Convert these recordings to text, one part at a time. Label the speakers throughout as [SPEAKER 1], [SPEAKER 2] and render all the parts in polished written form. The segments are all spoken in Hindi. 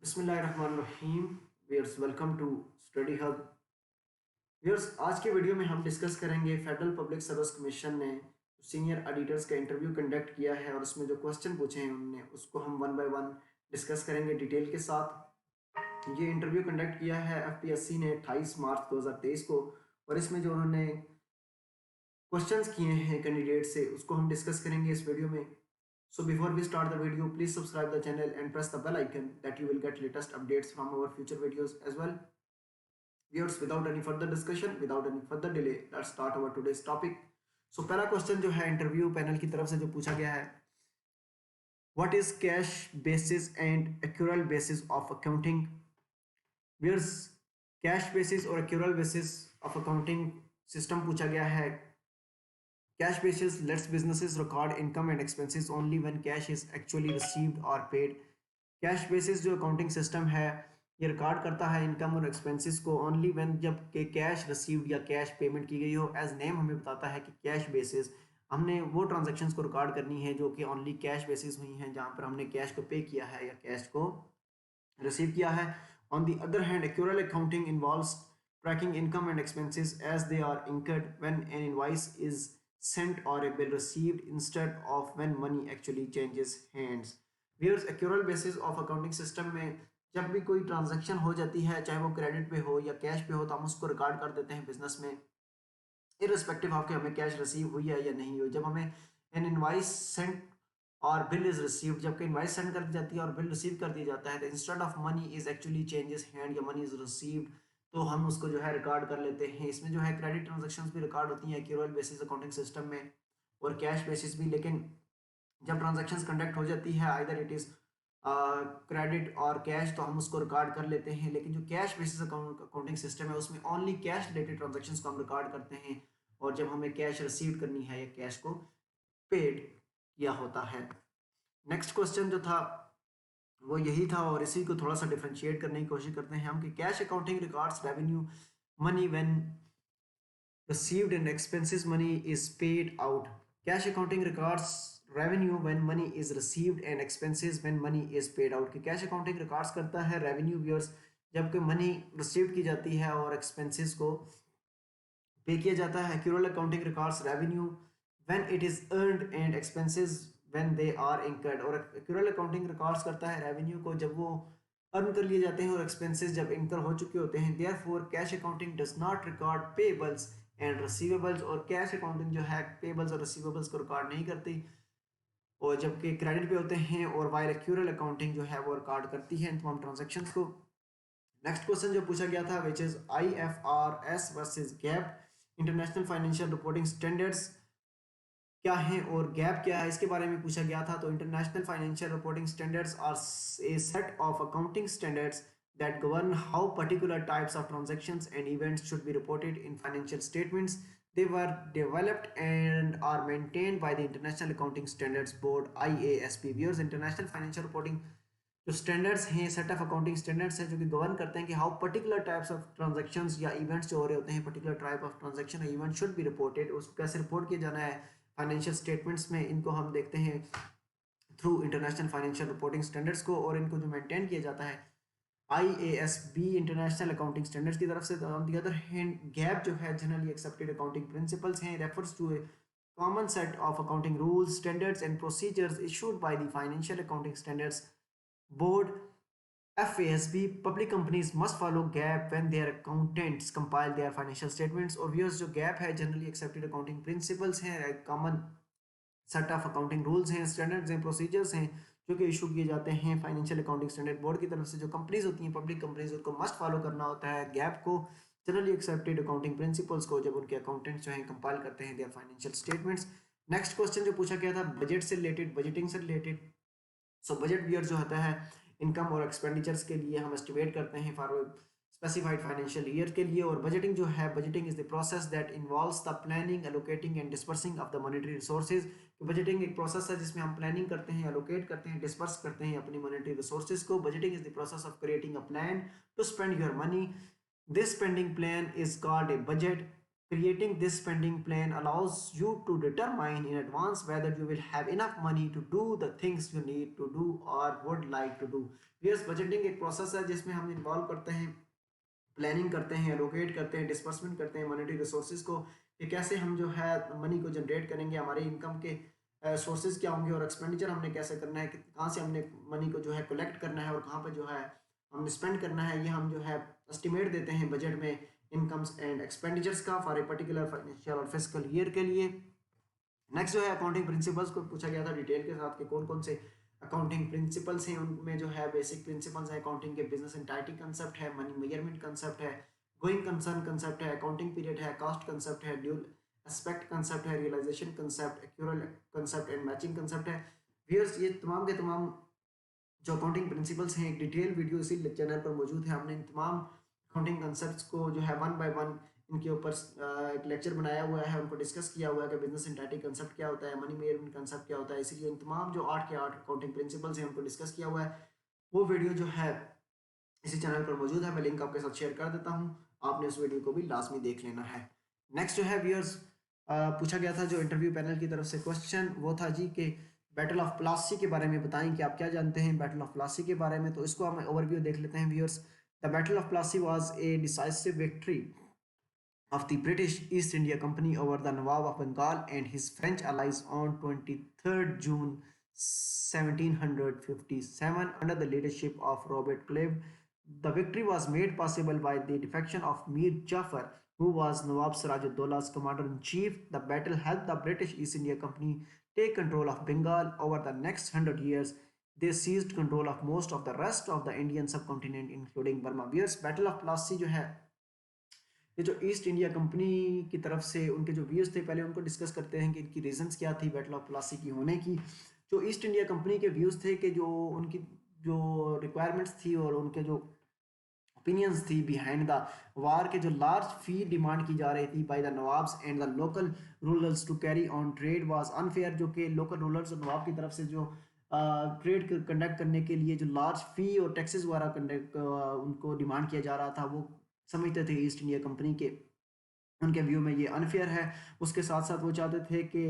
[SPEAKER 1] बिस्मिल्लाहिर्रहमानिर्रहीम। Viewers, welcome to study hub. Viewers, आज के वीडियो में हम डिस्कस करेंगे फेडरल पब्लिक सर्विस कमीशन ने सीनियर ऑडिटर्स का इंटरव्यू कंडक्ट किया है और उसमें जो क्वेश्चन पूछे हैं उनने उसको हम वन बाय वन डिस्कस करेंगे डिटेल के साथ। ये इंटरव्यू कंडक्ट किया है एफपीएससी ने 28 मार्च 2023 को, और इसमें जो उन्होंने क्वेश्चंस किए हैं कैंडिडेट से उसको हम डिस्कस करेंगे इस वीडियो में। So before we start the video, please subscribe the channel and press the bell icon that you will get latest updates from our future videos as well. Viewers, without any further discussion, without any further delay, let's start our today's topic. So पहला क्वेश्चन जो है इंटरव्यू पैनल की तरफ से जो पूछा गया है, what is cash basis and accrual basis of accounting? Viewers, cash basis और accrual basis of accounting system पूछा गया है। Cash basis lets businesses record income and expenses only when cash is actually received or paid. Cash basis जो अकाउंटिंग सिस्टम है ये रिकॉर्ड करता है इनकम और एक्सपेंसेस को ओनली व्हेन जब के कैश रिसीव्ड या कैश पेमेंट की गई हो। एज नेम हमें बताता है कि कैश बेसिस हमने वो ट्रांजैक्शंस को रिकॉर्ड करनी है जो कि ओनली कैश बेसिस हुई हैं, जहाँ पर हमने कैश को पे किया है या कैश को रिसीव किया है। On the other hand, accrual accounting involves tracking income and expenses as they are incurred when an invoice is sent or a bill received instead of when money actually changes hands. Viewers, accrual basis of accounting system में जब भी कोई ट्रांजैक्शन हो जाती है, चाहे वो क्रेडिट पे हो या कैश पे हो, तो हम उसको रिकॉर्ड कर देते हैं बिजनेस में, इररिस्पेक्टिव ऑफ कि हमें कैश रिसीव हुई है या नहीं हुई। जब हमें एन इनवाइस सेंड और बिल इज रिसीव्ड, जबकि इनवाइस सेंड कर दी जाती है और बिल रिसीव कर दिया जाता है, तो instead of money is actually changes hand या मनी इज रिसीव्ड, तो हम उसको जो है रिकॉर्ड कर लेते हैं। इसमें जो है क्रेडिट ट्रांजैक्शंस भी रिकॉर्ड होती हैं एक्यूरल बेसिस अकाउंटिंग सिस्टम में और कैश बेसिस भी। लेकिन जब ट्रांजैक्शंस कंडक्ट हो जाती है आइदर इट इज क्रेडिट और कैश, तो हम उसको रिकॉर्ड कर लेते हैं। लेकिन जो कैश बेसिस अकाउंटिंग सिस्टम है उसमें ओनली कैश रिलेटेड ट्रांजैक्शंस को हम रिकॉर्ड करते हैं, और जब हमें कैश रिसीव करनी है या कैश को पेड किया होता है। नेक्स्ट क्वेश्चन जो था वो यही था, और इसी को थोड़ा सा डिफरेंशिएट करने की कोशिश करते हैं हम कि cash accounting records revenue money when received and expenses money is paid out. Cash accounting records revenue when money is received and expenses when money is paid out. कि कैश अकाउंटिंग रिकॉर्ड्स करता है रेवेन्यू व्यूअर्स जबकि मनी रिसीव की जाती है और एक्सपेंसेस को पे किया जाता है। Accrual accounting records revenue when it is earned and expenses when they are incurred. और एक्यूरल अकाउंटिंग रिकॉर्ड्स करता है रेवेन्यू को जब वो अर्न कर लिए जाते हैं और एक्सपेंसेस जब इनकर हो चुके होते हैं। Therefore cash accounting does not record payables and receivables. और कैश अकाउंटिंग जो है पेबल्स और रिसीवेबल्स को रिकॉर्ड नहीं करती, और जबकि क्रेडिट पे होते हैं, और वाइल एक्यूरल अकाउंटिंग जो है वो रिकॉर्ड करती है इन तमाम ट्रांजेक्शन्स को। नेक्स्ट क्वेश्चन जो पूछा गया था which is IFRS versus gap, international financial reporting standards क्या है और गैप क्या है, इसके बारे में पूछा गया था। तो international financial reporting standards are a set of accounting standards that govern how particular types of transactions and events should be reported in financial statements. They were developed and are maintained by the International Accounting Standards Board IASB. Viewers, International Financial Reporting जो स्टैंडर्ड्स हैं, सेट ऑफ अकाउंटिंग स्टैंडर्ड्स हैं जो कि गवर्न करते हैं कि how particular types of transactions या इवेंट्स जो हो रहे होते हैं, पर्टिकुलर टाइप ऑफ ट्रांजैक्शन या इवेंट शुड बी रिपोर्टेड, उसको कैसे रिपोर्ट किया जाना है फाइनेंशियल स्टेटमेंट्स में, इनको हम देखते हैं through international financial reporting standards को, और इनको जो मेंटेन किया जाता है IASB इंटरनेशनल अकाउंटिंग स्टैंडर्ड्स की तरफ से। On the other hand GAAP जो है जनरली एक्सेप्टेड अकाउंटिंग प्रिंसिपल्स हैं, refers to a common set of accounting rules, standards and procedures issued by the Financial Accounting Standards Board FASB. Public companies must follow GAAP when their accountants compile their financial statements। और व्यूअर्स, जो GAAP है जनरली एक्सेप्टेड अकाउंटिंग प्रिंसिपल्स हैं, common set of accounting rules हैं, स्टैंडर्ड्स हैं, प्रोसीजर्स हैं जो कि इशू किए जाते हैं फाइनेंशियल अकाउंटिंग स्टैंडर्ड बोर्ड की तरफ से। जो कंपनीज होती हैं, पब्लिक कंपनीज, उनको मस्ट फॉलो करना होता है गैप को, जनरली एक्सेप्टेड अकाउंटिंग प्रिंसिपल्स को, जब उनके अकाउंटेंट्स जो हैं कंपाइल करते हैं there financial statements. Next question जो पूछा गया था बजट से रिलेटेड, बजटिंग से रिलेटेड। सो बजट ईयर जो होता है इनकम और एक्सपेंडिचर्स के लिए हम एस्टिमेट करते हैं फॉर स्पेसिफाइड फाइनेंशियल ईयर के लिए। और बजटिंग जो है, budgeting is the process that involves the planning, allocating and dispersing of the monetary resources. Budgeting एक प्रोसेस है जिसमें हम प्लानिंग करते हैं, एलोकेट करते हैं, डिस्पर्स करते हैं अपनी मॉनेटरी रिसोर्सेज को। Budgeting is the process of creating a plan to spend your money. This spending plan is called a budget. Creating this spending plan allows you to determine in advance whether you will have enough money to do the things you need to do or would like to do. Yes, budgeting एक प्रोसेस है जिसमें हम इन्वॉल्व करते हैं, प्लानिंग करते हैं, एलोकेट करते हैं, डिस्पर्समेंट करते हैं मॉनेटरी रिसोर्सेज को, कि कैसे हम जो है मनी को जनरेट करेंगे, हमारे इनकम के सोर्सेज क्या होंगे और एक्सपेंडिचर हमने कैसे करना है, कहाँ से हमने मनी को जो है कलेक्ट करना है और कहाँ पर जो है हमने स्पेंड करना है, ये हम जो है एस्टिमेट देते हैं बजट में इनकम्स एंड एक्सपेंडिचर्स का फॉर ए पर्टिकुलर फाइनेंशियल और फिजिकल ईयर के लिए। नेक्स्ट जो है अकाउंटिंग प्रिंसिपल्स को पूछा गया था डिटेल के साथ कि कौन कौन से अकाउंटिंग प्रिंसिपल्स हैं। उनमें जो है बेसिक प्रिंसिपल्स हैं अकाउंटिंग के, बिजनेस एंटाइटी कंसेप्ट है, मनी मेजरमेंट कंसेप्ट है, गोइंग कंसर्न कंसेप्ट है, अकाउंटिंग पीरियड है, कॉस्ट कंसेप्ट है, ड्यूल एस्पेक्ट कंसेप्ट है, realisation concept, accrual concept and matching concept है। व्यूअर्स, ये तमाम के तमाम जो अकाउंटिंग प्रिंसिपल्स हैं, एक डिटेल वीडियो इसी चैनल पर मौजूद है। हमने इन तमाम अकाउंटिंग कंसेप्ट्स को जो है वन बाय वन इनके ऊपर एक लेक्चर बनाया हुआ है, उनको डिस्कस किया हुआ है कि बिजनेस एंटाइटी कंसेप्ट क्या होता है, मनी मैनेजमेंट कंसेप्ट क्या होता है। इसीलिए इन तमाम जो 8 के 8 अकाउंटिंग प्रिंसिपल्स हैं उनको डिस्कस किया हुआ है। वो वीडियो जो है इसी चैनल पर मौजूद है, मैं लिंक आपके साथ शेयर कर देता हूँ, आपने उस वीडियो को भी लाजमी देख लेना है। नेक्स्ट जो है व्यूअर्स, पूछा गया था जो इंटरव्यू पैनल की तरफ से क्वेश्चन, वो था जी कि बैटल ऑफ प्लासी के बारे में बताएं कि आप क्या जानते हैं बैटल ऑफ प्लासी के बारे में। तो इसको हम ओवरव्यू देख लेते हैं viewers. The battle of Plassey was a decisive victory of the British East India Company over the Nawab of Bengal and his French allies on 23rd June 1757 under the leadership of Robert Clive. The victory was made possible by the defection of Mir Jafar, who was Nawab Sirajuddaullah's commander-in-chief. The battle helped the British East India Company take control of Bengal. Over the next 100 years, they seized control of most of the rest of the Indian subcontinent, including Burma. Beers Battle of Plassey जो है, ये जो ईस्ट इंडिया कंपनी की तरफ से उनके जो व्यूज़ थे, पहले उनको डिस्कस करते हैं कि इनकी रीजंस क्या थी बैटल ऑफ प्लासी की होने की। जो ईस्ट इंडिया कंपनी के व्यूज़ थे कि जो उनकी जो रिक्वायरमेंट्स थी और उनके जो ओपिनियंस थी बिहाइंड द वार, के जो लार्ज फी डिमांड की जा रही थी by the nawabs and the local rulers to carry on trade was unfair, जो कि लोकल रूलर्स और नवाब की तरफ से जो ट्रेड कंडक्ट करने के लिए जो लार्ज फी और टैक्सेस वगैरह कंडक्ट उनको डिमांड किया जा रहा था, वो समझते थे ईस्ट इंडिया कंपनी के, उनके व्यू में ये अनफेयर है। उसके साथ साथ वो चाहते थे कि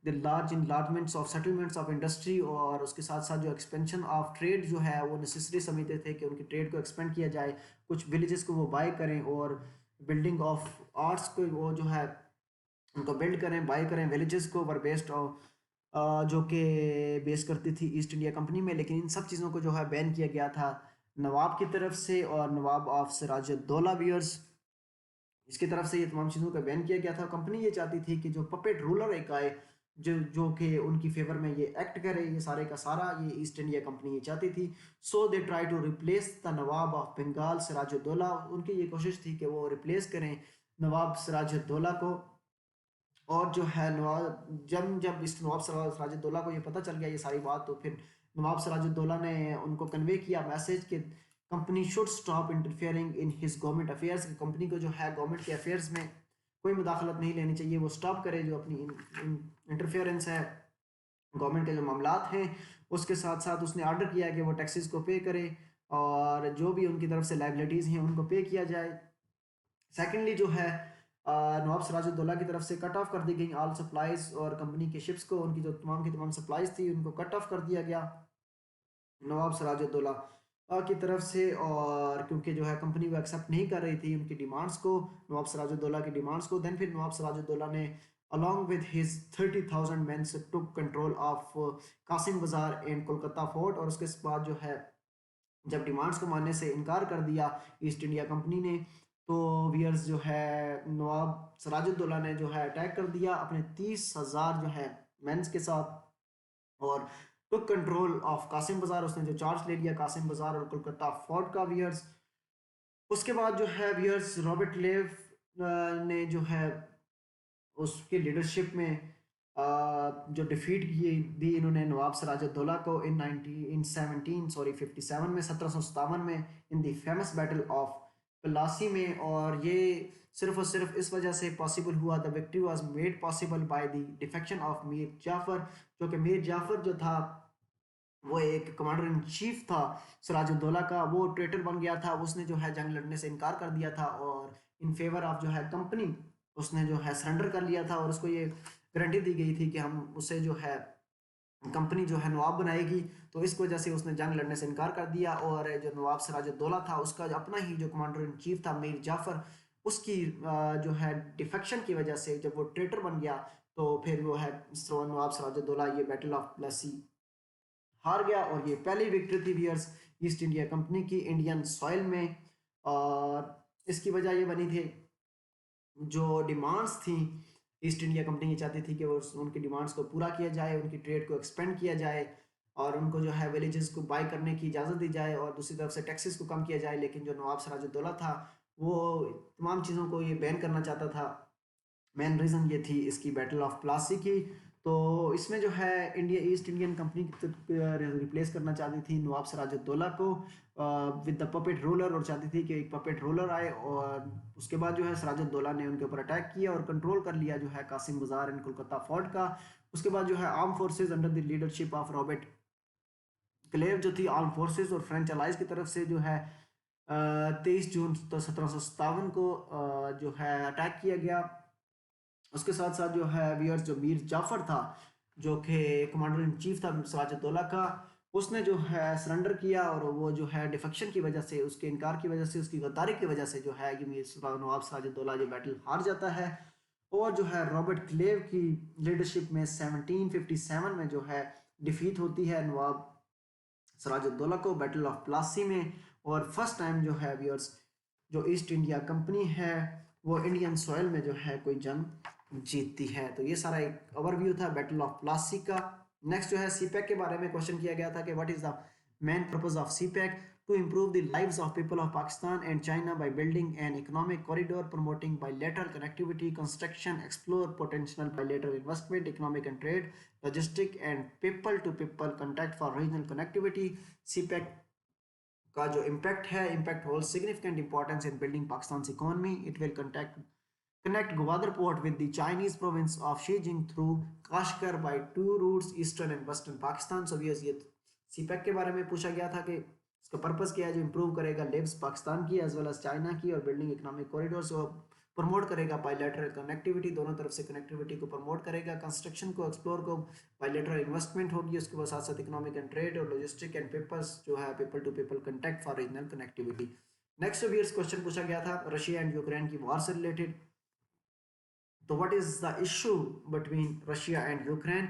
[SPEAKER 1] the large enlargements of settlements of industry और उसके साथ साथ जो एक्सपेंशन ऑफ ट्रेड जो है वो नेसेसरी समझते थे कि उनकी ट्रेड को एक्सपेंड किया जाए, कुछ विलेजेस को वो बाय करें और बिल्डिंग ऑफ आर्ट्स को वो जो है उनको बिल्ड करें, बाय करें विलेजेस को वर बेस्ड जो कि बेस करती थी ईस्ट इंडिया कंपनी में। लेकिन इन सब चीज़ों को जो है बैन किया गया था नवाब की तरफ से और नवाब ऑफ सिराजुद्दौला व्यूअर्स, इसकी तरफ से ये तमाम चीज़ों का बैन किया गया था। कंपनी ये चाहती थी कि जो पपेट रूलर एक आए जो कि उनकी फेवर में ये एक्ट करे, ये सारे का सारा ये ईस्ट इंडिया कंपनी ये चाहती थी। So they try to replace the nawab of Bengal Sirajuddaulah, उनकी ये कोशिश थी कि वो रिप्लेस करें नवाब सिराजुद्दौला को। और जो है नवाब जब जब इस नवाब सिराजुद्दौला को ये पता चल गया ये सारी बात, तो फिर नवाब सिराजुद्दौला ने उनको कन्वे किया मैसेज कि company should stop interfering in his government affairs, company को जो है गवर्नमेंट के अफेयर्स में कोई मुदाखलत नहीं लेनी चाहिए, वो स्टॉप करे जो अपनी इंटरफेरेंस है गवर्नमेंट के जो मामलात हैं। उसके साथ साथ उसने ऑर्डर किया कि वो टैक्सेस को पे करे और जो भी उनकी तरफ से लाइबिलिटीज़ हैं उनको पे किया जाए। सेकेंडली जो है नवाब सिराजुद्दौला की तरफ से कट ऑफ कर दी गई ऑल सप्लाईज और कंपनी के शिप्स को, उनकी जो तमाम की तमाम सप्लाईज थी उनको कट ऑफ कर दिया गया नवाब सिराजुद्दौला की तरफ से। और क्योंकि जो है कंपनी वो एक्सेप्ट नहीं कर रही थी उनकी डिमांड्स को, नवाब सिराजुद्दौला की डिमांड्स को, देन फिर नवाब सिराजुद्दौला ने along with his 30,000 men took control of Qasim बाजार एंड कोलकाता फोर्ट। और उसके बाद जो है जब डिमांड्स को मानने से इनकार कर दिया ईस्ट इंडिया कंपनी ने, तो वियर्स जो है नवाब सिराजुद्दौला ने जो है अटैक कर दिया अपने 30,000 जो है मेंस के साथ और टुक कंट्रोल ऑफ कासिम बाजार, उसने जो चार्ज ले लिया कासिम बाजार और कोलकाता फोर्ट का वियर्स। उसके बाद जो है वियर्स रॉबर्ट लेव ने जो है उसकी लीडरशिप में जो डिफीट की दी इन्होंने नवाब सिराजुद्दौला को इन 57 में 1757 में in the famous battle of Plassey में। और ये सिर्फ और सिर्फ इस वजह से पॉसिबल हुआ, the victory was made possible by the defection of Mir Jafar, जो कि मीर जाफर जो था वो एक कमांडर इन चीफ था सिराजुद्दौला का, वो ट्रेटर बन गया था, उसने जो है जंग लड़ने से इनकार कर दिया था और इन फेवर ऑफ जो है कंपनी उसने जो है सरेंडर कर लिया था और उसको ये गारंटी दी गई थी कि हम उसे जो है कंपनी जो है नवाब बनाएगी। तो इस वजह से उसने जंग लड़ने से इनकार कर दिया और जो नवाब सिराजुद्दौला था उसका जो अपना ही जो कमांडर इन चीफ था मीर जाफर, उसकी जो है डिफेक्शन की वजह से जब वो ट्रेटर बन गया तो फिर वो है नवाब सिराजुद्दौला ये बैटल ऑफ प्लेसी हार गया। और ये पहली विक्ट्री थी वियर्स ईस्ट इंडिया कंपनी की इंडियन सॉइल में। और इसकी वजह ये बनी थी जो डिमांड्स थी ईस्ट इंडिया कंपनी ये चाहती थी कि वो उनकी डिमांड्स को पूरा किया जाए, उनकी ट्रेड को एक्सपेंड किया जाए और उनको जो है विलेजेस को बाय करने की इजाज़त दी जाए और दूसरी तरफ से टैक्सेस को कम किया जाए। लेकिन जो नवाब सिराजुद्दौला था वो तमाम चीज़ों को ये बैन करना चाहता था। मेन रीज़न ये थी इसकी बैटल ऑफ प्लासी की। तो इसमें जो है India east Indian company replace करना चाहती थी नवाब सिराजुद्दौला को विद द पपेट रूलर, और चाहती थी कि एक पपेट रूलर आए। और उसके बाद जो है सिराजुद्दौला ने उनके ऊपर अटैक किया और कंट्रोल कर लिया जो है कासिम बाजार एंड कोलकाता फोर्ट का। उसके बाद जो है arm forces under the leadership of Robert Clive जो थी आर्म फोर्सेज और फ्रेंच अलाइज की तरफ से जो है 23 जून 1757 को जो है अटैक किया गया। उसके साथ साथ जो है वियर्स जो मीर जाफर था जो कि कमांडर इन चीफ था सिराजुद्दौला का, उसने जो है सरेंडर किया और वो जो है डिफेक्शन की वजह से, उसके इनकार की वजह से, उसकी गद्दारी की वजह से जो है ये नवाब सिराजुद्दौला ये बैटल हार जाता है। और जो है रॉबर्ट क्लेव की लीडरशिप में 1757 में जो है डिफीट होती है नवाब सिराजुद्दौला को बैटल ऑफ प्लासी में। और फर्स्ट टाइम जो है वियर्स जो ईस्ट इंडिया कंपनी है वो इंडियन सॉइल में जो है कोई जंग जीतती है। तो ये सारा एक ओवरव्यू था बैटल ऑफ प्लासी का। नेक्स्ट जो है सीपैक के बारे में क्वेश्चन किया गया था कि what is the main purpose of CPEC to improve the lives of people of Pakistan and China by building an economic corridor, promoting bilateral connectivity, construction, explore potential bilateral investment, economic and trade, logistic and people to people contact for regional connectivity। CPEC का जो इम्पैक्ट है, impact hold significant importance in building Pakistan economy. It will connect Gwadar port with the Chinese province of Xinjiang through Kashgar by two routes, eastern and western Pakistan। So ये सीपैक के बारे में पूछा गया था कि इसका पर्पस क्या है, जो इम्प्रूव करेगा लिव्स पाकिस्तान की एज वेल एज चाइना की और बिल्डिंग इकोनॉमिक कॉरिडोर्स को प्रमोट करेगा, बायलैटरल कनेक्टिविटी दोनों तरफ से कनेक्टिविटी को प्रमोट करेगा, कंस्ट्रक्शन को एक्सप्लोर को, बायलैटरल इन्वेस्टमेंट होगी, उसके बाद साथ साथ इकोनॉमिक एंड ट्रेड और लॉजिस्टिक एंड पेपर्स जो है people to people contact for regional connectivity. Next years question पूछा गया था रशिया एंड यूक्रेन की वॉर से रिलेटेड। तो what is the issue between Russia and Ukraine?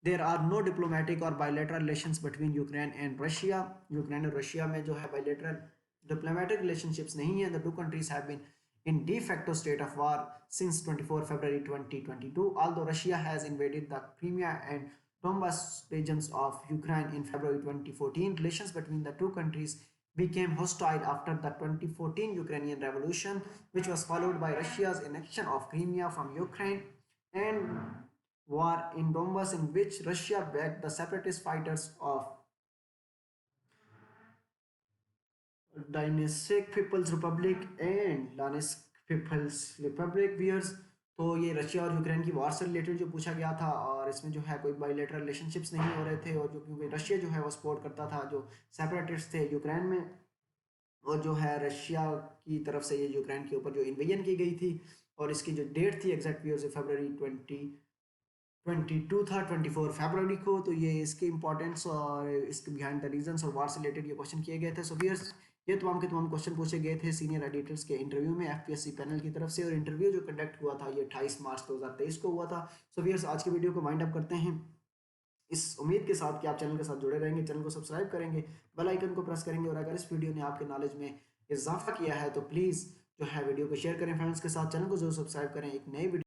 [SPEAKER 1] There are no diplomatic or bilateral relations between Ukraine and Russia। Ukraine और रशिया में जो है bilateral diplomatic relationships नहीं है। The two countries have been in de facto state of war since 24 February 2022, although Russia has invaded the Crimea and Donbas regions of Ukraine in February 2014. Relations between the two countries became hostile after the 2014 Ukrainian Revolution, which was followed by Russia's annexion of Crimea from Ukraine and war in Donbas, in which Russia backed the separatist fighters of Donetsk People's Republic and Luhansk People's Republic bears। तो ये रशिया और यूक्रेन की वॉर से रिलेटेड जो पूछा गया था और इसमें जो है कोई बायलैटरल रिलेशनशिप्स नहीं हो रहे थे और जो क्योंकि रशिया जो है वो सपोर्ट करता था जो सेपरेटिस्ट थे यूक्रेन में, और जो है रशिया की तरफ से ये यूक्रेन के ऊपर जो इन्वेजन की गई थी और इसकी जो डेट थी एग्जैक्ट वीयर से फरवरी 2022 था 24 फरवरी को। तो ये इसके इंपॉर्टेंस और इसके बिहाइंड द रीजंस और वार से रिलेटेड ये क्वेश्चन किए गए थे। सो वीयर्स ये तमाम के तमाम क्वेश्चन पूछे गए थे सीनियर एडिटर्स के इंटरव्यू में एफपीएससी पैनल की तरफ से, और इंटरव्यू जो कंडक्ट हुआ था ये 28 मार्च 2023 को हुआ था। सो वीयर्स आज की वीडियो को वाइंड अप करते हैं इस उम्मीद के साथ कि आप चैनल के साथ जुड़े रहेंगे, चैनल को सब्सक्राइब करेंगे, बेल आइकन को प्रेस करेंगे, और अगर इस वीडियो ने आपके नॉलेज में इजाफा किया है तो प्लीज़ जो है वीडियो को शेयर करें फ्रेंड्स के साथ, चैनल को जरूर सब्सक्राइब करें। एक नई वीडियो